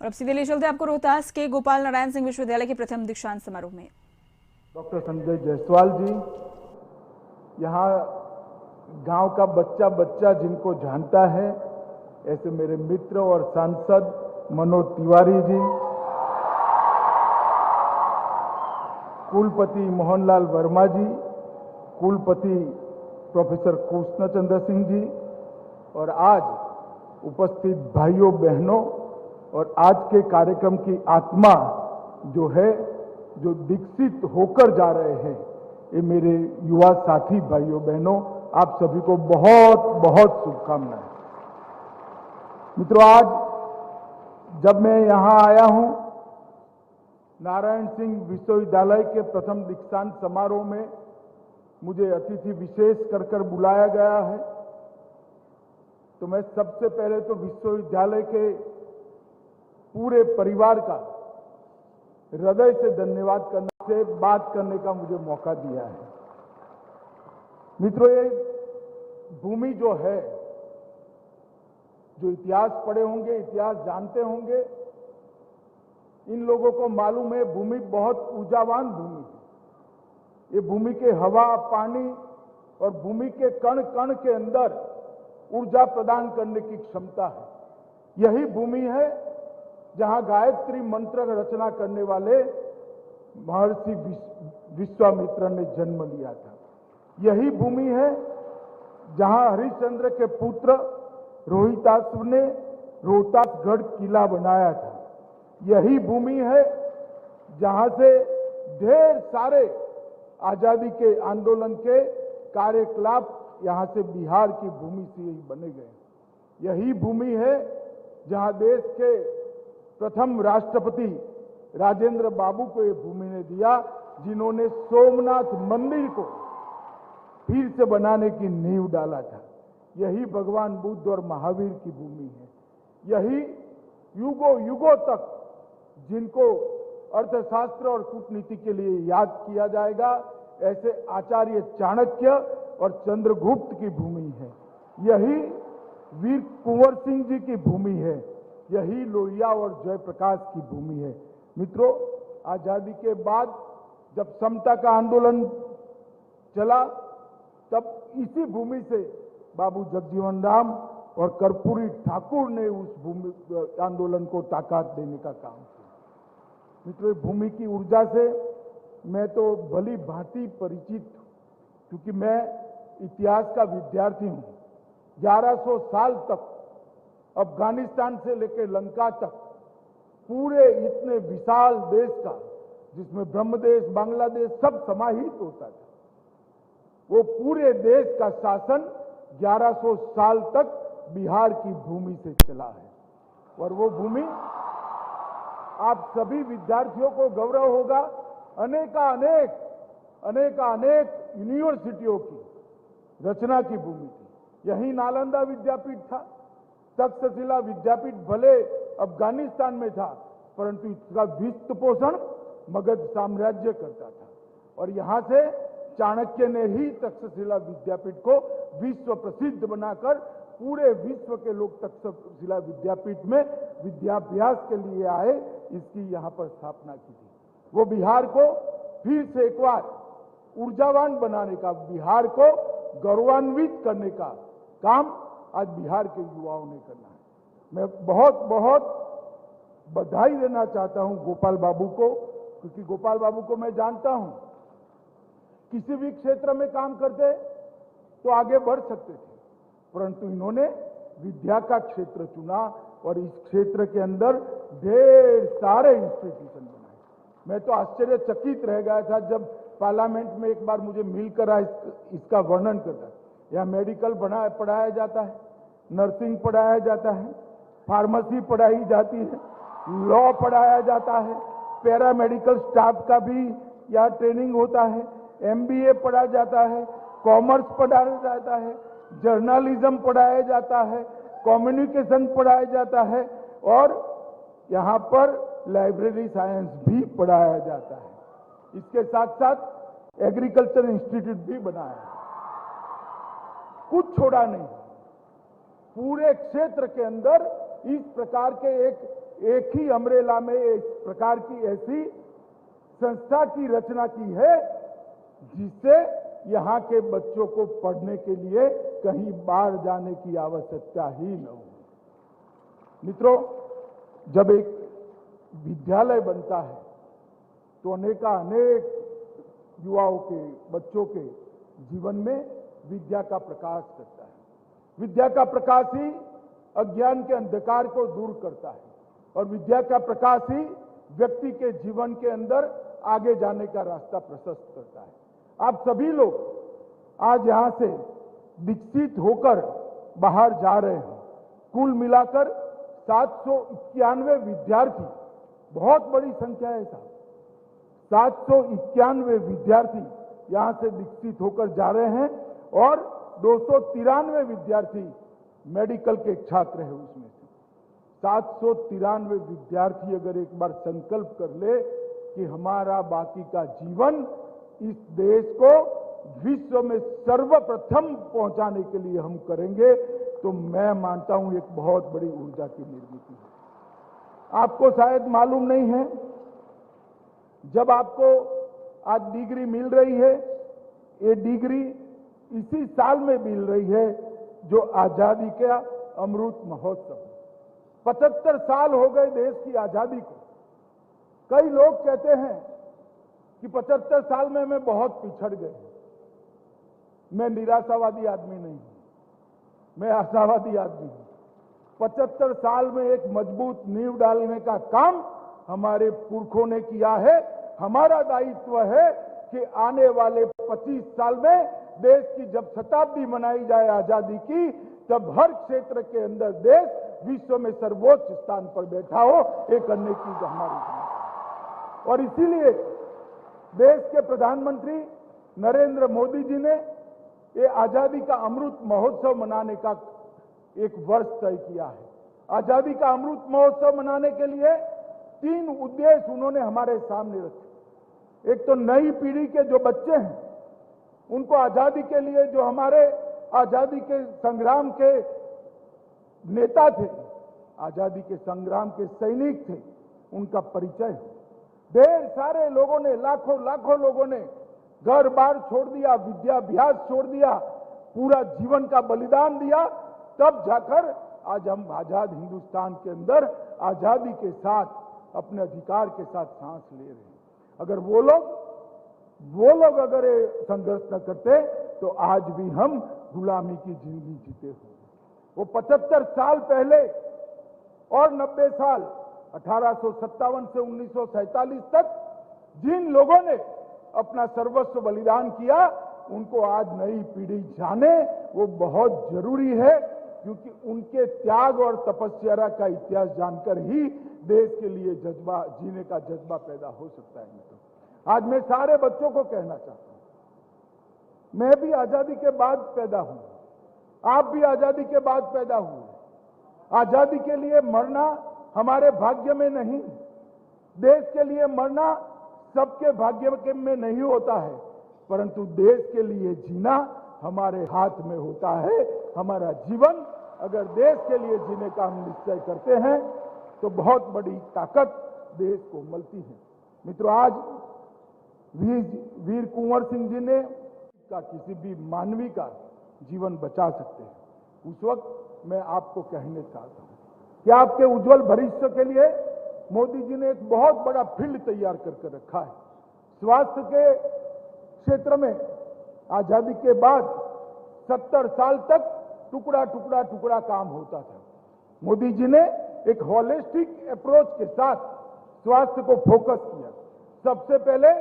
और अब सीधे ले चलते हैं आपको रोहतास के गोपाल नारायण सिंह विश्वविद्यालय के प्रथम दीक्षांत समारोह में। डॉक्टर संजय जायसवाल जी, यहाँ गांव का बच्चा बच्चा जिनको जानता है, ऐसे मेरे मित्र और सांसद मनोज तिवारी जी, कुलपति मोहनलाल वर्मा जी, कुलपति प्रोफेसर कृष्णचंद्र सिंह जी और आज उपस्थित भाइयों बहनों और आज के कार्यक्रम की आत्मा जो है, जो दीक्षित होकर जा रहे हैं, ये मेरे युवा साथी भाइयों बहनों, आप सभी को बहुत बहुत शुभकामनाएं। मित्रों, आज जब मैं यहां आया हूं नारायण सिंह विश्वविद्यालय के प्रथम दीक्षांत समारोह में, मुझे अतिथि विशेष कर बुलाया गया है, तो मैं सबसे पहले तो विश्वविद्यालय के पूरे परिवार का हृदय से धन्यवाद करने से बात करने का मुझे मौका दिया है। मित्रों, ये भूमि जो है, जो इतिहास पढ़े होंगे, इतिहास जानते होंगे, इन लोगों को मालूम है भूमि बहुत ऊर्जावान भूमि है। ये भूमि के हवा, पानी और भूमि के कण कण के अंदर ऊर्जा प्रदान करने की क्षमता है। यही भूमि है जहां गायत्री मंत्र रचना करने वाले महर्षि विश्वामित्र ने जन्म लिया था। यही भूमि है जहां हरिश्चंद्र के पुत्र रोहिताश्व ने रोहतासगढ़ किला बनाया था। यही भूमि है जहां से ढेर सारे आजादी के आंदोलन के कार्यकलाप यहां से बिहार की भूमि से ही बने गए। यही भूमि है जहां देश के प्रथम राष्ट्रपति राजेंद्र बाबू को ये भूमि ने दिया, जिन्होंने सोमनाथ मंदिर को फिर से बनाने की नींव डाला था। यही भगवान बुद्ध और महावीर की भूमि है। यही युगों युगों तक जिनको अर्थशास्त्र और कूटनीति के लिए याद किया जाएगा, ऐसे आचार्य चाणक्य और चंद्रगुप्त की भूमि है। यही वीर कुंवर सिंह जी की भूमि है। यही लोहिया और जयप्रकाश की भूमि है। मित्रों, आजादी के बाद जब समता का आंदोलन चला, तब इसी भूमि से बाबू जगजीवन राम और कर्पूरी ठाकुर ने उस भूमि आंदोलन को ताकत देने का काम किया। मित्रों, भूमि की ऊर्जा से मैं तो भली भांति परिचित हूं, क्योंकि मैं इतिहास का विद्यार्थी हूं। 1100 साल तक अफगानिस्तान से लेकर लंका तक पूरे इतने विशाल देश का, जिसमें ब्रह्मदेश, बांग्लादेश सब समाहित होता था, वो पूरे देश का शासन 1100 साल तक बिहार की भूमि से चला है। और वो भूमि आप सभी विद्यार्थियों को गौरव होगा, अनेक यूनिवर्सिटियों की रचना की भूमि थी। यही नालंदा विद्यापीठ था। तक्षशिला विद्यापीठ भले अफगानिस्तान में था, परंतु इसका वित्त पोषण मगध साम्राज्य करता था। और यहां से चाणक्य ने ही तक्षशिला विद्यापीठ को विश्व प्रसिद्ध बनाकर पूरे विश्व के लोग तक्षशिला विद्यापीठ में विद्याभ्यास के लिए आए, इसकी यहां पर स्थापना की थी। वो बिहार को फिर से एक बार ऊर्जावान बनाने का, बिहार को गौरवान्वित करने का काम आज बिहार के युवाओं ने करना है। मैं बहुत बहुत बधाई देना चाहता हूं गोपाल बाबू को, क्योंकि गोपाल बाबू को मैं जानता हूं, किसी भी क्षेत्र में काम करते तो आगे बढ़ सकते थे, परंतु इन्होंने विद्या का क्षेत्र चुना और इस क्षेत्र के अंदर ढेर सारे इंस्टीट्यूशन बनाए। मैं तो आश्चर्यचकित रह गया था जब पार्लियामेंट में एक बार मुझे मिलकर इसका वर्णन करता। यहाँ मेडिकल पढ़ाया जाता है, नर्सिंग पढ़ाया जाता है, फार्मेसी पढ़ाई जाती है, लॉ पढ़ाया जाता है, पैरामेडिकल स्टाफ का भी यहाँ ट्रेनिंग होता है, एमबीए पढ़ाया जाता है, कॉमर्स पढ़ाया जाता है, जर्नलिज्म पढ़ाया जाता है, कम्युनिकेशन पढ़ाया जाता है और यहाँ पर लाइब्रेरी साइंस भी पढ़ाया जाता है। इसके साथ साथ एग्रीकल्चर इंस्टीट्यूट भी बनाया है। कुछ छोड़ा नहीं। पूरे क्षेत्र के अंदर इस प्रकार के एक एक ही अम्ब्रेला में एक प्रकार की ऐसी संस्था की रचना की है जिससे यहाँ के बच्चों को पढ़ने के लिए कहीं बाहर जाने की आवश्यकता ही न हो। मित्रों, जब एक विद्यालय बनता है तो अनेक युवाओं के, बच्चों के जीवन में विद्या का प्रकाश करता है। विद्या का प्रकाश ही अज्ञान के अंधकार को दूर करता है और विद्या का प्रकाश ही व्यक्ति के जीवन के अंदर आगे जाने का रास्ता प्रशस्त करता है। आप सभी लोग आज यहां से दीक्षित होकर बाहर जा रहे हैं। कुल मिलाकर 791 विद्यार्थी, बहुत बड़ी संख्या है साहब। 791 विद्यार्थी यहां से दीक्षित होकर जा रहे हैं और 293 विद्यार्थी मेडिकल के छात्र हैं। उसमें से 793 विद्यार्थी अगर एक बार संकल्प कर ले कि हमारा बाकी का जीवन इस देश को विश्व में सर्वप्रथम पहुंचाने के लिए हम करेंगे, तो मैं मानता हूं एक बहुत बड़ी ऊर्जा की निर्मित है। आपको शायद मालूम नहीं है, जब आपको आज डिग्री मिल रही है, ये डिग्री इसी साल में मिल रही है जो आजादी का अमृत महोत्सव। 75 साल हो गए देश की आजादी को। कई लोग कहते हैं कि 75 साल में मैं बहुत पिछड़ गए। मैं निराशावादी आदमी नहीं हूं, मैं आशावादी आदमी हूं। 75 साल में एक मजबूत नींव डालने का काम हमारे पुरखों ने किया है। हमारा दायित्व है कि आने वाले 25 साल में देश की जब शताब्दी मनाई जाए आजादी की, तब हर क्षेत्र के अंदर देश विश्व में सर्वोच्च स्थान पर बैठा हो। ये करने की हमारी जिम्मेदारी। और इसीलिए देश के प्रधानमंत्री नरेंद्र मोदी जी ने ये आजादी का अमृत महोत्सव मनाने का एक वर्ष तय किया है। आजादी का अमृत महोत्सव मनाने के लिए 3 उद्देश्य उन्होंने हमारे सामने रखे। एक तो नई पीढ़ी के जो बच्चे हैं, उनको आजादी के लिए, जो हमारे आजादी के संग्राम के नेता थे, आजादी के संग्राम के सैनिक थे, उनका परिचय हो। ढेर सारे लोगों ने, लाखों लोगों ने घर बार छोड़ दिया, विद्याभ्यास छोड़ दिया, पूरा जीवन का बलिदान दिया, तब जाकर आज हम आजाद हिंदुस्तान के अंदर आजादी के साथ, अपने अधिकार के साथ सांस ले रहे हैं। अगर वो लोग अगर संघर्ष न करते तो आज भी हम गुलामी की जिंदगी जीते होंगे। वो 75 साल पहले और 90 साल 1857 से 1947 तक जिन लोगों ने अपना सर्वस्व बलिदान किया, उनको आज नई पीढ़ी जाने, वो बहुत जरूरी है, क्योंकि उनके त्याग और तपस्या का इतिहास जानकर ही देश के लिए जज्बा, जीने का जज्बा पैदा हो सकता है। आज मैं सारे बच्चों को कहना चाहता हूं, मैं भी आजादी के बाद पैदा हूं, आप भी आजादी के बाद पैदा हुए। आजादी के लिए मरना हमारे भाग्य में नहीं, देश के लिए मरना सबके भाग्य में नहीं होता है, परंतु देश के लिए जीना हमारे हाथ में होता है। हमारा जीवन अगर देश के लिए जीने का हम निश्चय करते हैं तो बहुत बड़ी ताकत देश को मिलती है। मित्रों, आज वीर कुंवर सिंह जी ने का किसी भी मानवी का जीवन बचा सकते हैं। उस वक्त मैं आपको कहने चाहता हूं कि आपके उज्जवल भविष्य के लिए मोदी जी ने एक बहुत बड़ा फील्ड तैयार करके रखा है। स्वास्थ्य के क्षेत्र में आजादी के बाद 70 साल तक टुकड़ा काम होता था। मोदी जी ने एक होलिस्टिक अप्रोच के साथ स्वास्थ्य को फोकस किया। सबसे पहले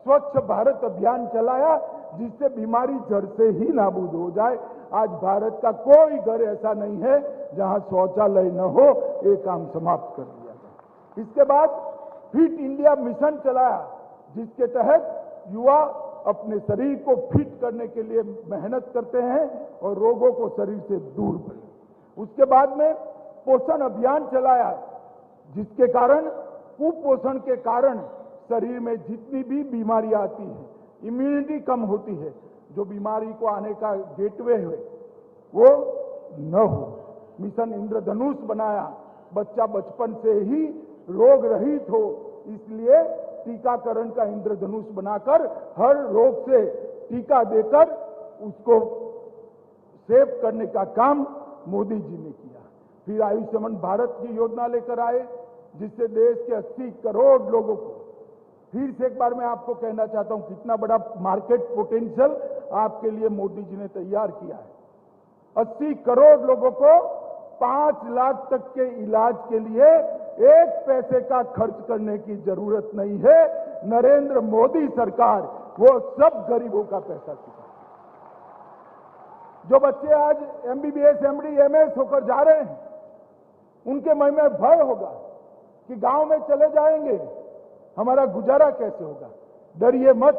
स्वच्छ भारत अभियान चलाया, जिससे बीमारी जड़ से ही नाबूद हो जाए। आज भारत का कोई घर ऐसा नहीं है जहां शौचालय न हो, ये काम समाप्त कर दिया गया। इसके बाद फिट इंडिया मिशन चलाया, जिसके तहत युवा अपने शरीर को फिट करने के लिए मेहनत करते हैं और रोगों को शरीर से दूर करें। उसके बाद में पोषण अभियान चलाया, जिसके कारण, कुपोषण के कारण शरीर में जितनी भी बीमारियां आती है, इम्यूनिटी कम होती है, जो बीमारी को आने का गेटवे है वो न हो। मिशन इंद्रधनुष बनाया, बच्चा बचपन से ही रोग रहित हो, इसलिए टीकाकरण का इंद्रधनुष बनाकर हर रोग से टीका देकर उसको सेव करने का काम मोदी जी ने किया। फिर आयुष्मान भारत की योजना लेकर आए, जिससे देश के 80 करोड़ लोगों को, फिर से एक बार मैं आपको कहना चाहता हूं कितना बड़ा मार्केट पोटेंशियल आपके लिए मोदी जी ने तैयार किया है। 80 करोड़ लोगों को 5 लाख तक के इलाज के लिए 1 पैसे का खर्च करने की जरूरत नहीं है। नरेंद्र मोदी सरकार वो सब गरीबों का पैसा चुका। जो बच्चे आज MBBS, MD, MS होकर जा रहे हैं, उनके मन में भय होगा कि गांव में चले जाएंगे, हमारा गुजारा कैसे होगा। डरिए मत,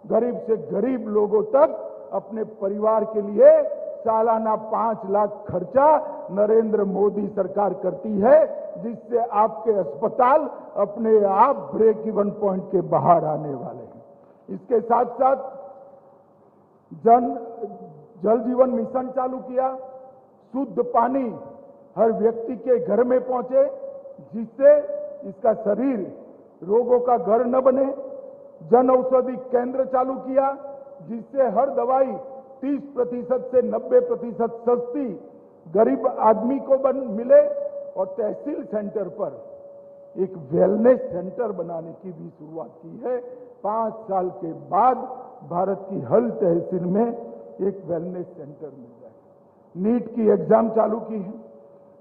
गरीब से गरीब लोगों तक अपने परिवार के लिए सालाना 5 लाख खर्चा नरेंद्र मोदी सरकार करती है, जिससे आपके अस्पताल अपने आप ब्रेक इवन पॉइंट के बाहर आने वाले हैं। इसके साथ साथ जल जीवन मिशन चालू किया, शुद्ध पानी हर व्यक्ति के घर में पहुंचे, जिससे इसका शरीर रोगों का घर न बने। जन औषधि केंद्र चालू किया, जिससे हर दवाई 30% से 90% सस्ती गरीब आदमी को मिले। और तहसील सेंटर पर एक वेलनेस सेंटर बनाने की भी शुरुआत की है। 5 साल के बाद भारत की हर तहसील में एक वेलनेस सेंटर मिल जाएगा। नीट की एग्जाम चालू की है।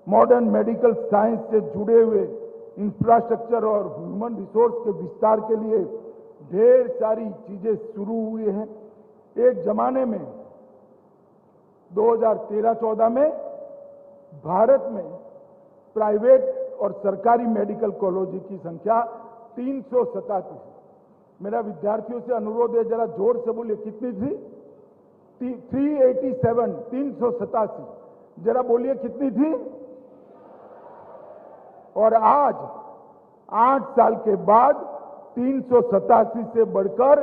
मॉडर्न मेडिकल साइंस से जुड़े हुए इंफ्रास्ट्रक्चर और ह्यूमन रिसोर्स के विस्तार के लिए ढेर सारी चीजें शुरू हुई हैं। एक जमाने में 2013-14 में भारत में प्राइवेट और सरकारी मेडिकल कॉलेज की संख्या 387 थी। मेरा विद्यार्थियों से अनुरोध है, जरा जोर से बोलिए, कितनी थी? 387, 387। जरा बोलिए कितनी थी? और आज 8 साल के बाद 387 से बढ़कर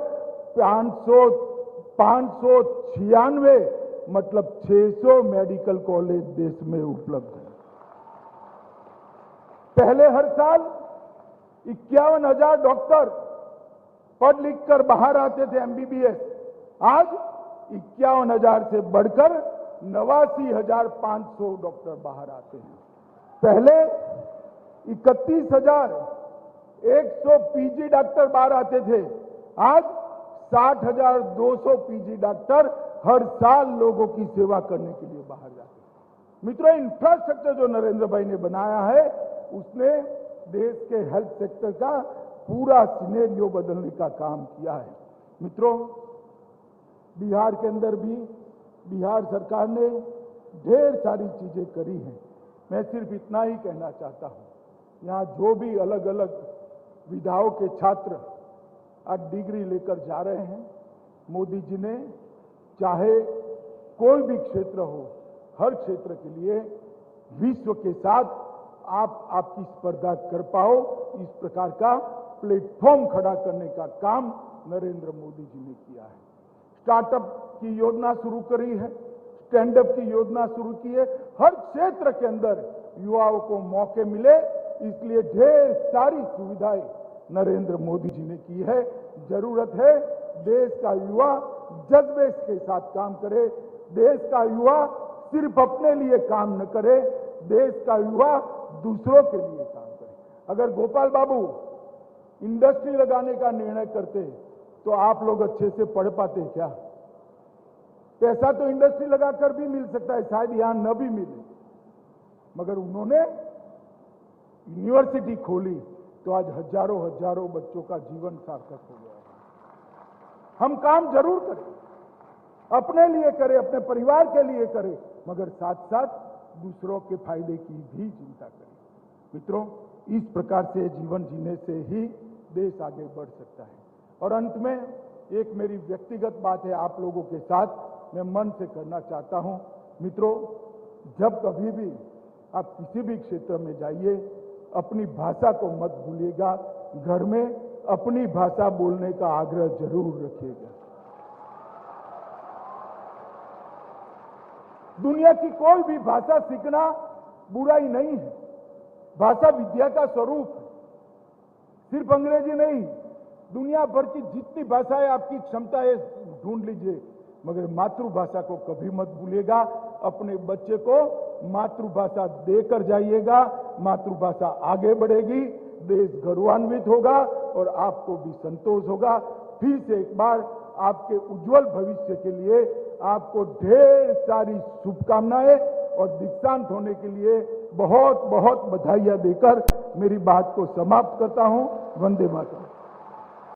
596, मतलब 600 मेडिकल कॉलेज देश में उपलब्ध है। पहले हर साल 51,000 डॉक्टर पढ़ लिख कर बाहर आते थे MBBS, आज 51,000 से बढ़कर 89,500 डॉक्टर बाहर आते हैं। पहले 31,100 PG डॉक्टर बाहर आते थे, आज 60,200 PG डॉक्टर हर साल लोगों की सेवा करने के लिए बाहर जाते हैं। मित्रों, इंफ्रास्ट्रक्चर जो नरेंद्र भाई ने बनाया है, उसने देश के हेल्थ सेक्टर का पूरा सिनेरियो बदलने का काम किया है। मित्रों, बिहार के अंदर भी बिहार सरकार ने ढेर सारी चीजें करी हैं। मैं सिर्फ इतना ही कहना चाहता हूं, यहाँ जो भी अलग अलग विधाओं के छात्र आज डिग्री लेकर जा रहे हैं, मोदी जी ने चाहे कोई भी क्षेत्र हो, हर क्षेत्र के लिए विश्व के साथ आपकी स्पर्धा कर पाओ, इस प्रकार का प्लेटफॉर्म खड़ा करने का काम नरेंद्र मोदी जी ने किया है। स्टार्टअप की योजना शुरू करी है, स्टैंडअप की योजना शुरू की है। हर क्षेत्र के अंदर युवाओं को मौके मिले, इसलिए ढेर सारी सुविधाएं नरेंद्र मोदी जी ने की है। जरूरत है देश का युवा जज्बे के साथ काम करे, देश का युवा सिर्फ अपने लिए काम न करे, देश का युवा दूसरों के लिए काम करे। अगर गोपाल बाबू इंडस्ट्री लगाने का निर्णय करते तो आप लोग अच्छे से पढ़ पाते क्या? पैसा तो इंडस्ट्री लगाकर भी मिल सकता है, शायद यहां न भी मिले, मगर उन्होंने यूनिवर्सिटी खोली तो आज हजारों हजारों बच्चों का जीवन सार्थक हो गया। हम काम जरूर करें, अपने लिए करें, अपने परिवार के लिए करें, मगर साथ साथ दूसरों के फायदे की भी चिंता करें। मित्रों, इस प्रकार से जीवन जीने से ही देश आगे बढ़ सकता है। और अंत में एक मेरी व्यक्तिगत बात है, आप लोगों के साथ मैं मन से करना चाहता हूं। मित्रों, जब कभी भी आप किसी भी क्षेत्र में जाइए, अपनी भाषा को मत भूलिएगा, घर में अपनी भाषा बोलने का आग्रह जरूर रखिएगा। दुनिया की कोई भी भाषा सीखना बुराई नहीं है, भाषा विद्या का स्वरूप है। सिर्फ अंग्रेजी नहीं, दुनिया भर की जितनी भाषाएं आपकी क्षमता है ढूंढ लीजिए, मगर मातृभाषा को कभी मत भूलिएगा। अपने बच्चे को मातृभाषा देकर जाइएगा, मातृभाषा आगे बढ़ेगी, देश गौरवान्वित होगा और आपको भी संतोष होगा। फिर से एक बार आपके उज्जवल भविष्य के लिए आपको ढेर सारी शुभकामनाएं और दीक्षांत होने के लिए बहुत बहुत बधाइयां देकर मेरी बात को समाप्त करता हूं। वंदे मातरम।